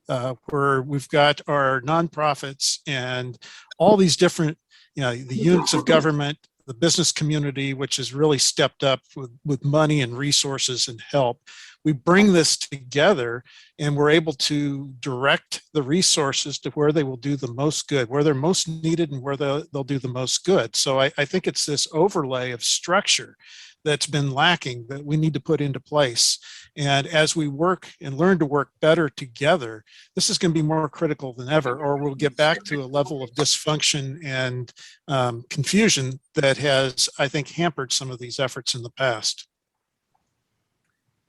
where we've got our nonprofits and all these different, the units of government, the business community, which has really stepped up with money and resources and help. We bring this together and we're able to direct the resources to where they will do the most good, where they're most needed and where they'll do the most good. So I think it's this overlay of structure that's been lacking that we need to put into place. And as we work and learn to work better together, this is going to be more critical than ever, or we'll get back to a level of dysfunction and confusion that has, I think, hampered some of these efforts in the past.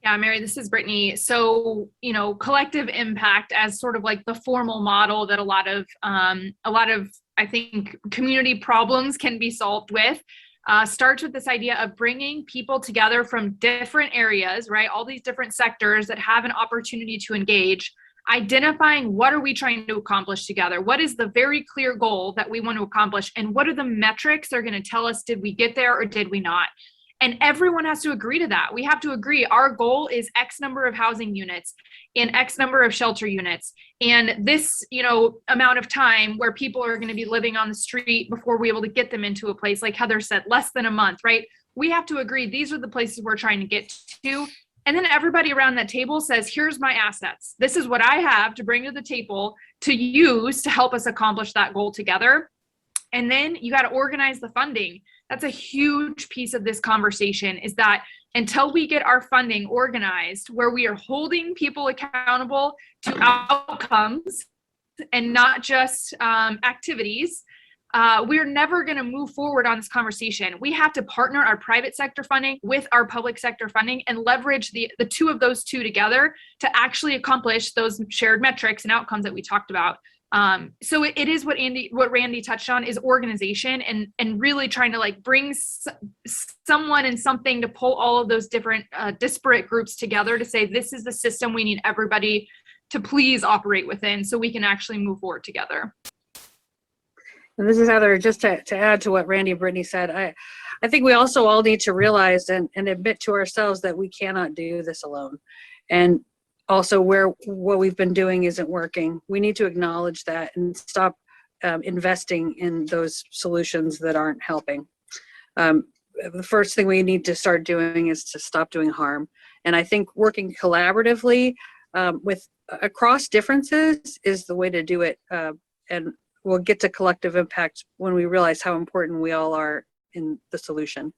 Yeah, Mary, this is Brittany. So, collective impact as sort of like the formal model that a lot of, I think, community problems can be solved with. Starts with this idea of bringing people together from different areas, right? All these different sectors that have an opportunity to engage, identifying what are we trying to accomplish together? What is the very clear goal that we want to accomplish? And what are the metrics that are going to tell us, did we get there or did we not? And everyone has to agree to that. We have to agree our goal is X number of housing units and X number of shelter units. And this, amount of time where people are going to be living on the street before we're able to get them into a place, like Heather said, less than a month, right? We have to agree these are the places we're trying to get to. And then everybody around that table says, here's my assets. This is what I have to bring to the table to use to help us accomplish that goal together. And then you got to organize the funding. That's a huge piece of this conversation, is that until we get our funding organized, where we are holding people accountable to outcomes and not just activities, we're never going to move forward on this conversation. We have to partner our private sector funding with our public sector funding and leverage the two of those two together to actually accomplish those shared metrics and outcomes that we talked about. So it is what Randy touched on, is organization and really trying to bring someone and something to pull all of those different disparate groups together to say, this is the system we need everybody to please operate within so we can actually move forward together. And this is Heather. Just to add to what Randy and Brittany said, I think we also all need to realize and admit to ourselves that we cannot do this alone. And also what we've been doing isn't working. We need to acknowledge that and stop investing in those solutions that aren't helping. The first thing we need to start doing is to stop doing harm. And I think working collaboratively with across differences is the way to do it. And we'll get to collective impact when we realize how important we all are in the solution.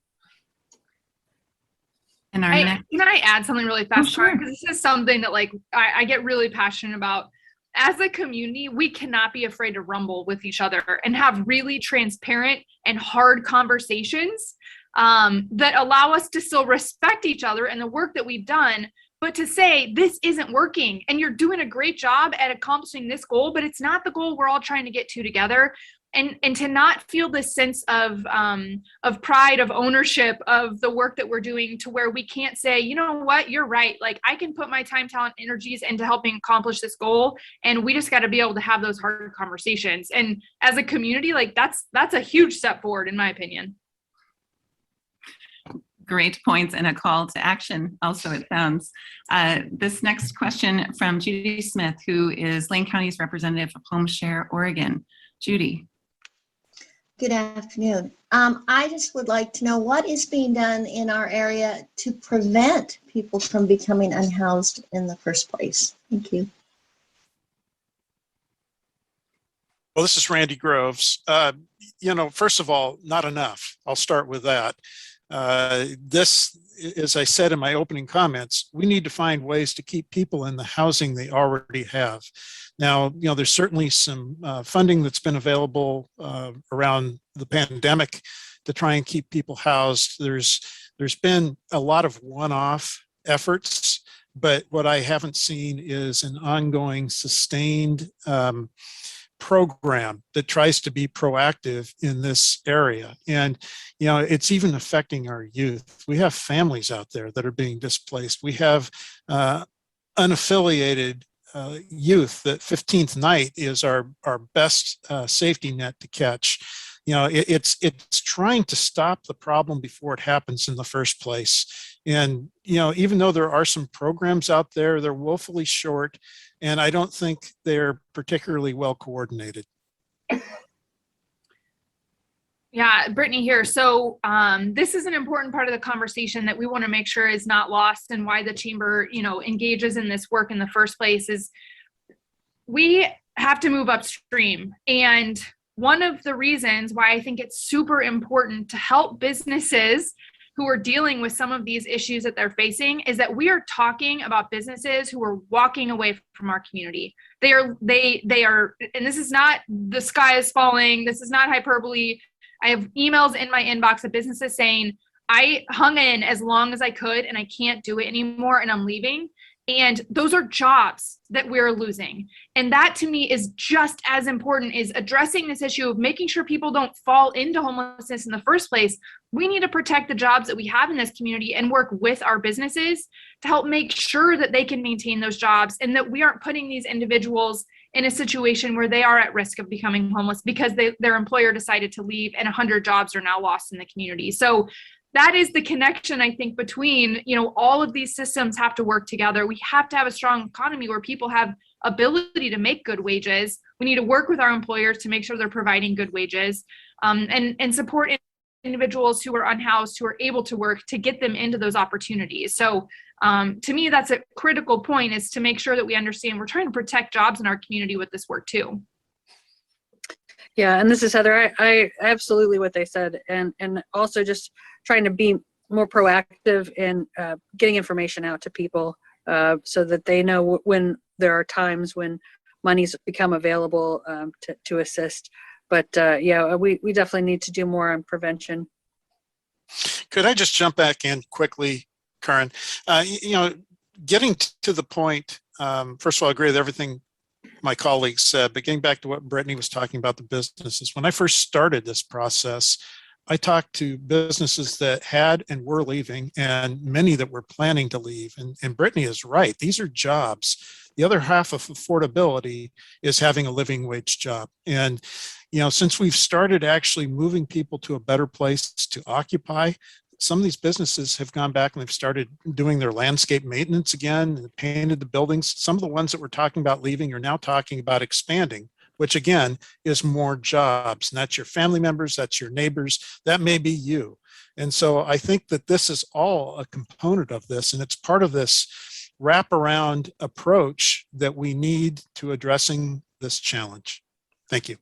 And Can I add something really fast? Sure. Because this is something that I get really passionate about. As a community, we cannot be afraid to rumble with each other and have really transparent and hard conversations that allow us to still respect each other and the work that we've done, but to say this isn't working and you're doing a great job at accomplishing this goal, but it's not the goal we're all trying to get to together. And to not feel this sense of pride, of ownership of the work that we're doing, to where we can't say, you know what, you're right. Like, I can put my time, talent, energies into helping accomplish this goal. And we just got to be able to have those hard conversations. And as a community, like that's a huge step forward, in my opinion. Great points and a call to action also, it sounds. This next question from Judy Smith, who is Lane County's representative of HomeShare Oregon. Judy. Good afternoon. I just would like to know what is being done in our area to prevent people from becoming unhoused in the first place. Thank you. Well, this is Randy Groves. First of all, not enough. I'll start with that. This, as I said in my opening comments, we need to find ways to keep people in the housing they already have. Now, there's certainly some funding that's been available around the pandemic to try and keep people housed. There's been a lot of one-off efforts, but what I haven't seen is an ongoing, sustained program that tries to be proactive in this area. And, it's even affecting our youth. We have families out there that are being displaced. We have unaffiliated youth. That 15th night is our best safety net to catch. It's trying to stop the problem before it happens in the first place. And, even though there are some programs out there, they're woefully short, and I don't think they're particularly well coordinated. Yeah, Brittany here. So this is an important part of the conversation that we want to make sure is not lost, and why the chamber, engages in this work in the first place is we have to move upstream. And one of the reasons why I think it's super important to help businesses who are dealing with some of these issues that they're facing is that we are talking about businesses who are walking away from our community. They are, and this is not the sky is falling. This is not hyperbole. I have emails in my inbox of businesses saying, I hung in as long as I could and I can't do it anymore and I'm leaving. And those are jobs that we're losing. And that to me is just as important as addressing this issue of making sure people don't fall into homelessness in the first place. We need to protect the jobs that we have in this community and work with our businesses to help make sure that they can maintain those jobs, and that we aren't putting these individuals in a situation where they are at risk of becoming homeless because their employer decided to leave and 100 jobs are now lost in the community. So that is the connection, I think, between, all of these systems have to work together. We have to have a strong economy where people have ability to make good wages. We need to work with our employers to make sure they're providing good wages, and support individuals who are unhoused, who are able to work, to get them into those opportunities. So to me, that's a critical point, is to make sure that we understand we're trying to protect jobs in our community with this work too. Yeah, and this is Heather. I absolutely what they said, and also just trying to be more proactive in getting information out to people so that they know when there are times when money's become available to assist. But yeah, we definitely need to do more on prevention. Could I just jump back in quickly, Karen? Getting to the point, first of all, I agree with everything my colleagues said, but getting back to what Brittany was talking about, the businesses. When I first started this process, I talked to businesses that had and were leaving, and many that were planning to leave. And Brittany is right. These are jobs. The other half of affordability is having a living wage job. And, since we've started actually moving people to a better place to occupy, some of these businesses have gone back and they've started doing their landscape maintenance again, painted the buildings. Some of the ones that we're talking about leaving are now talking about expanding, which again is more jobs. And that's your family members, that's your neighbors, that may be you. And so I think that this is all a component of this, and it's part of this wraparound approach that we need to addressing this challenge. Thank you.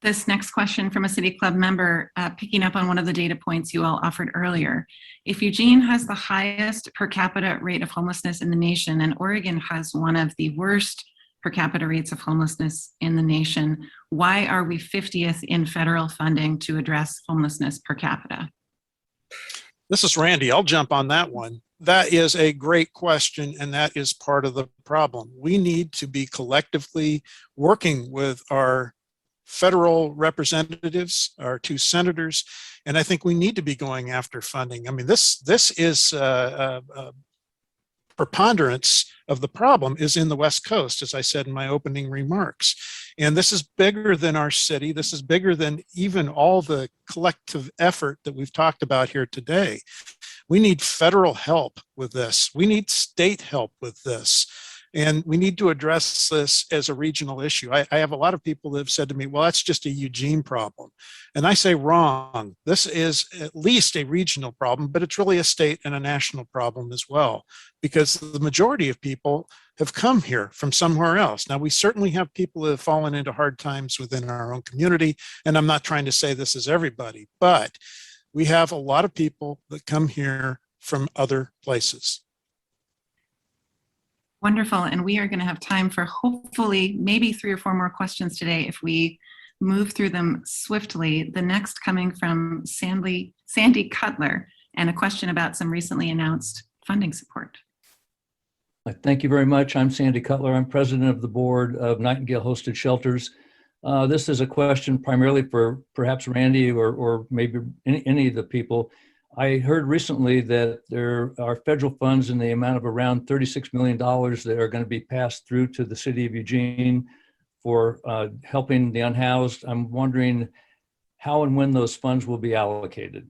This next question from a City Club member, picking up on one of the data points you all offered earlier. If Eugene has the highest per capita rate of homelessness in the nation, and Oregon has one of the worst per capita rates of homelessness in the nation. Why are we 50th in federal funding to address homelessness per capita? This is Randy. I'll jump on that one. That is a great question, and that is part of the problem. We need to be collectively working with our federal representatives, our 2 senators, and I think we need to be going after funding. I mean, this is preponderance of the problem is in the West Coast, as I said in my opening remarks. And this is bigger than our city. This is bigger than even all the collective effort that we've talked about here today. We need federal help with this. We need state help with this. And we need to address this as a regional issue. I have a lot of people that have said to me, well, that's just a Eugene problem. And I say wrong. This is at least a regional problem, but it's really a state and a national problem as well, because the majority of people have come here from somewhere else. Now, we certainly have people that have fallen into hard times within our own community, and I'm not trying to say this is everybody, but we have a lot of people that come here from other places. Wonderful. And we are going to have time for hopefully maybe 3 or 4 more questions today if we move through them swiftly. The next coming from Sandy Cutler, and a question about some recently announced funding support. Thank you very much. I'm Sandy Cutler. I'm president of the board of Nightingale Hosted Shelters. This is a question primarily for perhaps Randy or maybe any of the people. I heard recently that there are federal funds in the amount of around $36 million that are going to be passed through to the city of Eugene for helping the unhoused. I'm wondering how and when those funds will be allocated.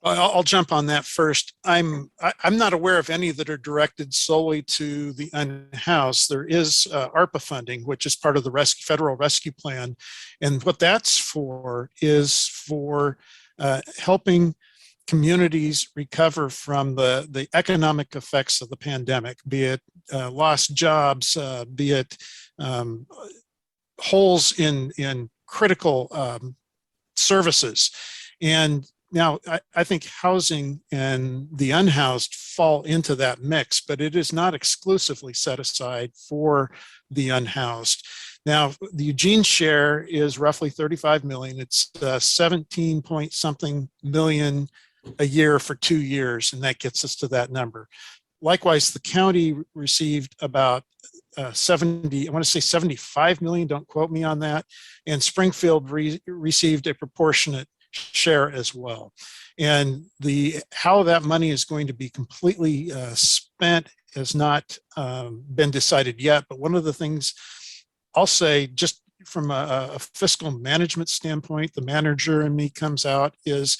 I'll jump on that first. I'm not aware of any that are directed solely to the unhoused. There is ARPA funding, which is part of the federal rescue plan. And what that's for is for helping communities recover from the economic effects of the pandemic, be it lost jobs, be it holes in critical services. And now I think housing and the unhoused fall into that mix, but it is not exclusively set aside for the unhoused. Now, the Eugene share is roughly 35 million. It's 17 point something million a year for 2 years, and that gets us to that number. Likewise, the county received about 75 million, don't quote me on that, and Springfield received a proportionate share as well. And how that money is going to be completely spent has not been decided yet, but one of the things I'll say, just from a fiscal management standpoint, the manager in me comes out, is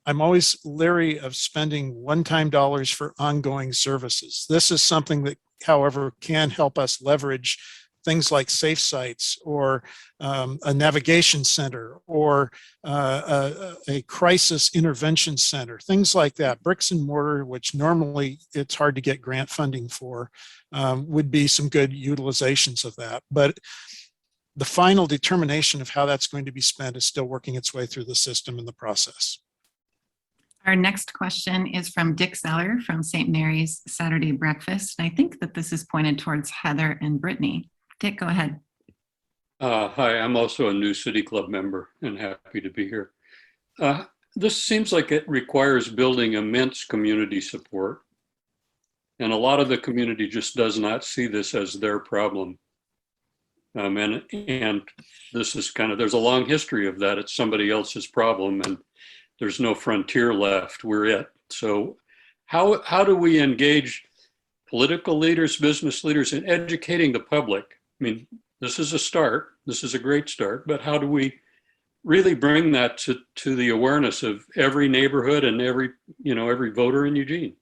I'm always leery of spending one-time dollars for ongoing services. This is something that, however, can help us leverage things like safe sites or a navigation center or a crisis intervention center, things like that. Bricks and mortar, which normally it's hard to get grant funding for, would be some good utilizations of that. But the final determination of how that's going to be spent is still working its way through the system and the process. Our next question is from Dick Zeller from St. Mary's Saturday Breakfast. And I think that this is pointed towards Heather and Brittany. Dick, go ahead. Hi, I'm also a new City Club member and happy to be here. This seems like it requires building immense community support. And a lot of the community just does not see this as their problem. And this is there's a long history of that. It's somebody else's problem and there's no frontier left. We're it. So how do we engage political leaders, business leaders in educating the public? I mean, this is a start. This is a great start, but how do we really bring that to the awareness of every neighborhood and every voter in Eugene?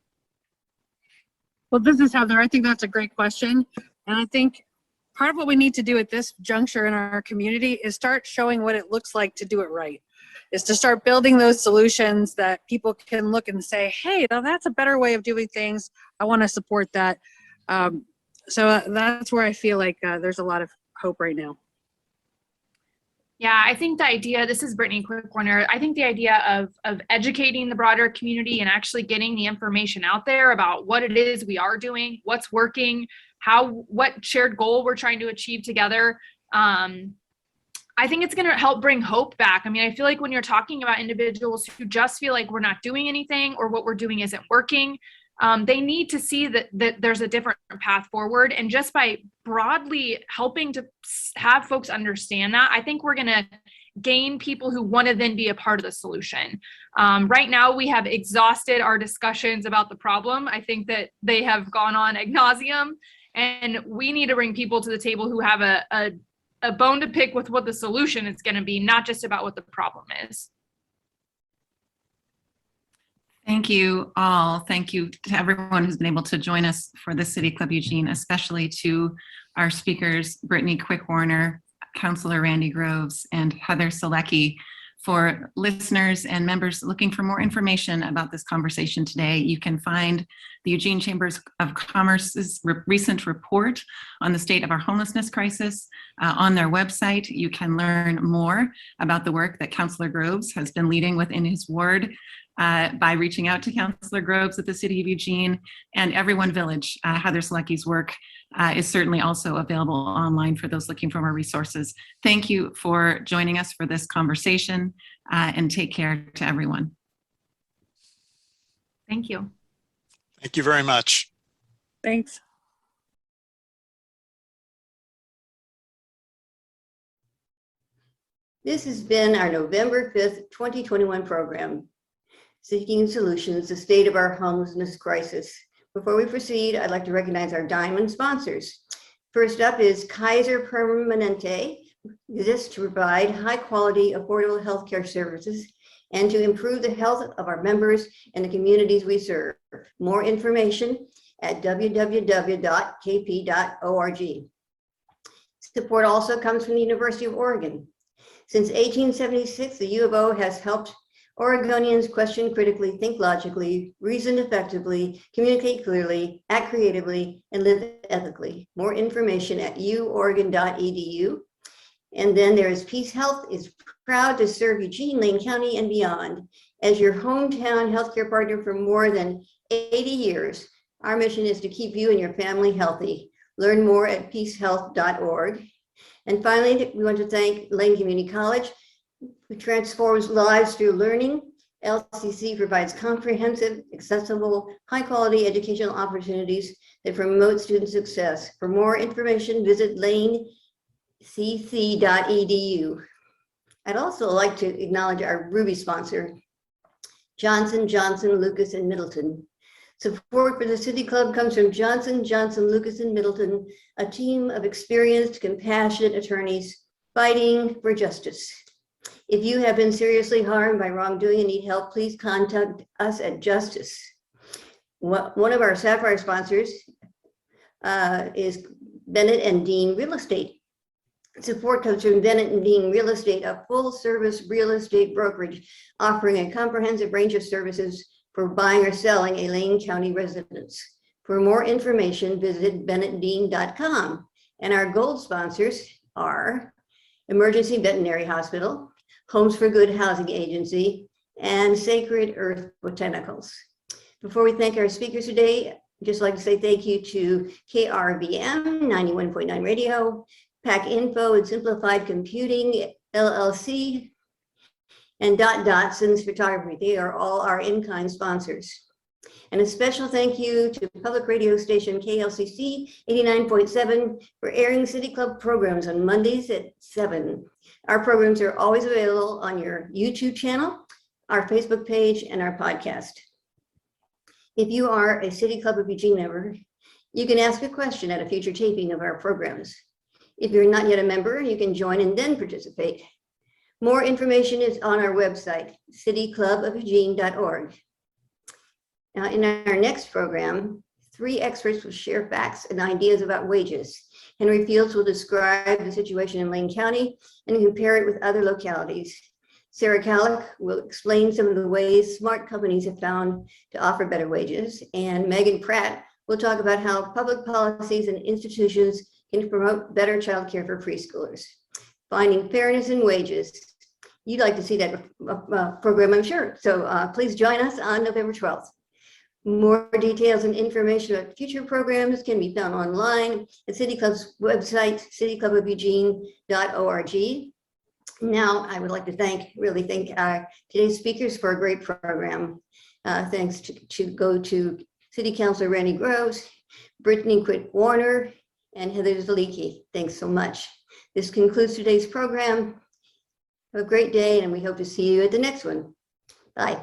Well, this is Heather. I think that's a great question. And I think part of what we need to do at this juncture in our community is start showing what it looks like to do it right. Is to start building those solutions that people can look and say, hey, now that's a better way of doing things. I want to support that. So that's where I feel like there's a lot of hope right now. Yeah, I think the idea, this is Brittany Quick-Warner, I think the idea of educating the broader community and actually getting the information out there about what it is we are doing, what's working, what shared goal we're trying to achieve together. I think it's going to help bring hope back. I mean, I feel like when you're talking about individuals who just feel like we're not doing anything or what we're doing isn't working, they need to see that there's a different path forward. And just by broadly helping to have folks understand that, I think we're going to gain people who want to then be a part of the solution. Right now, we have exhausted our discussions about the problem. I think that they have gone on ad nauseum, and we need to bring people to the table who have a bone to pick with what the solution is going to be, not just about what the problem is. Thank you all. Thank you to everyone who's been able to join us for the City Club Eugene, especially to our speakers, Brittany Quick-Warner, Councilor Randy Groves, and Heather Sielicki. For listeners and members looking for more information about this conversation today, you can find the Eugene Chambers of Commerce's recent report on the state of our homelessness crisis on their website. You can learn more about the work that Councilor Groves has been leading within his ward by reaching out to Councilor Groves at the City of Eugene, and Everyone Village. Heather Sielicki's work is certainly also available online for those looking for more resources. Thank you for joining us for this conversation, and take care to everyone. Thank you. Thank you very much. Thanks. This has been our November 5th, 2021 program, Seeking Solutions, the State of Our Homelessness Crisis. Before we proceed, I'd like to recognize our diamond sponsors. First up is Kaiser Permanente, exists to provide high quality, affordable healthcare services and to improve the health of our members and the communities we serve. More information at www.kp.org. Support also comes from the University of Oregon. Since 1876, the U of O has helped Oregonians question critically, think logically, reason effectively, communicate clearly, act creatively, and live ethically. More information at uoregon.edu. And then there is Peace Health is proud to serve Eugene, Lane County, and beyond. As your hometown healthcare partner for more than 80 years, our mission is to keep you and your family healthy. Learn more at peacehealth.org. And finally, we want to thank Lane Community College, who transforms lives through learning. LCC provides comprehensive, accessible, high-quality educational opportunities that promote student success. For more information, visit lanecc.edu. I'd also like to acknowledge our Ruby sponsor, Johnson, Johnson, Lucas, and Middleton. Support for the City Club comes from Johnson, Johnson, Lucas, and Middleton, a team of experienced, compassionate attorneys fighting for justice. If you have been seriously harmed by wrongdoing and need help, please contact us at Justice. One of our Sapphire sponsors is Bennett and Dean Real Estate. Support comes from Bennett and Dean Real Estate, a full-service real estate brokerage offering a comprehensive range of services for buying or selling a Lane County residence. For more information, visit bennettdean.com. And our gold sponsors are Emergency Veterinary Hospital, Homes for Good Housing Agency, and Sacred Earth Botanicals. Before we thank our speakers today, I'd just like to say thank you to KRBM 91.9 Radio, PAC Info and Simplified Computing LLC, and Dotson's Photography. They are all our in-kind sponsors. And a special thank you to public radio station KLCC 89.7 for airing City Club programs on Mondays at 7. Our programs are always available on your YouTube channel, our Facebook page, and our podcast. If you are a City Club of Eugene member, you can ask a question at a future taping of our programs. If you're not yet a member, you can join and then participate. More information is on our website, cityclubofeugene.org. Now, in our next program, 3 experts will share facts and ideas about wages. Henry Fields will describe the situation in Lane County and compare it with other localities. Sarah Calick will explain some of the ways smart companies have found to offer better wages. And Megan Pratt will talk about how public policies and institutions can promote better childcare for preschoolers. Finding fairness in wages. You'd like to see that program, I'm sure. So please join us on November 12th. More details and information about future programs can be found online at City Club's website, cityclubofeugene.org. Now, I would like to really thank today's speakers for a great program. Thanks to City Councilor Randy Groves, Brittany Quick-Warner, and Heather Sielicki. Thanks so much. This concludes today's program. Have a great day, and we hope to see you at the next one. Bye.